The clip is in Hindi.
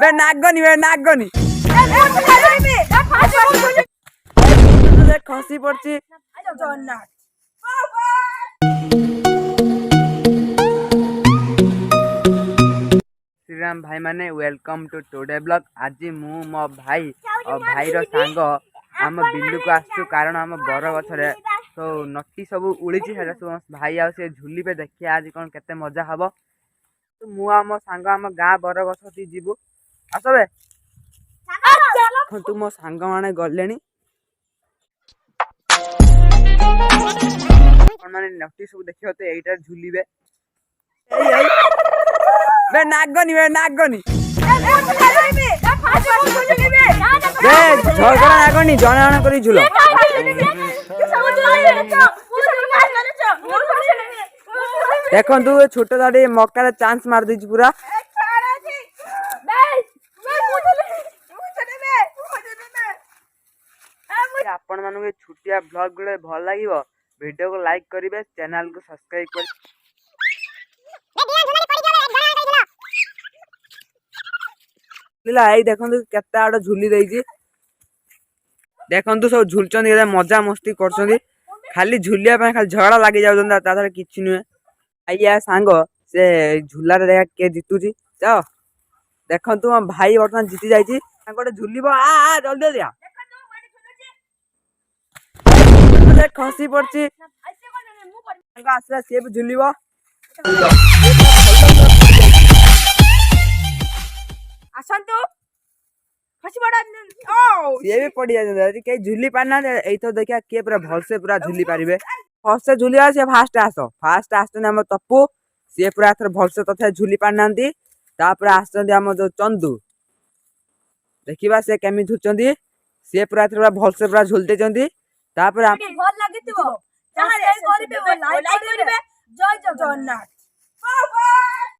বে নাগনি খসি পড়ছি श्रीराम भाई माने वेलकम टू टुडे ब्लॉग। आज मु मो भाई और भाई रो सांग आम बिल्लू को आसु कारण आम बर गछरे तो नटी सब उड़ी सब भाई आ से झुली पे देखिए आज कौन केते मजा हबो। तो मु आम सांग आम गाँ बर गछ जीवु आसबे तू मो सांग माने गले माने नटी सब देखियो तो एइटा झुलीबे बे नागनी झगड़ा नागनी जने जने करी झुलो देखो तू छोट दाड़ी मक्का चांस मार दी पूरा। आपण मानक छुटिया ब्लॉग गुड़े भल लगे वीडियो को लाइक करेंगे चैनल को सब्सक्राइब कर देखो केते आड़ झुली देइछि देखो सब झुलचन मजा मस्ती कर खाली झुलिया खाली झगड़ा लगी जाऊँ किसी नुहे आइया सांग से झूलार देखा किए जितुची जाओ देखो भाई बर्तमान जीति जाइए गोटे झुलिब आ जल्दी दिया खसी पड़ी आसला सी भी झुलिब आसतु सी भी पड़ जाए कहीं झुली पारना तो देखिए किए पूरा भलसे पूरा झुली पारे फर्स्ट से झुलिया सी फास्ट फास्ट आम तपु सी पूरा भलसे तथा झुली पारना आम जो चंदू देखा सी केमी झुलुंट सी पूरा भलसे पूरा झुलते जय जगन्नाथ।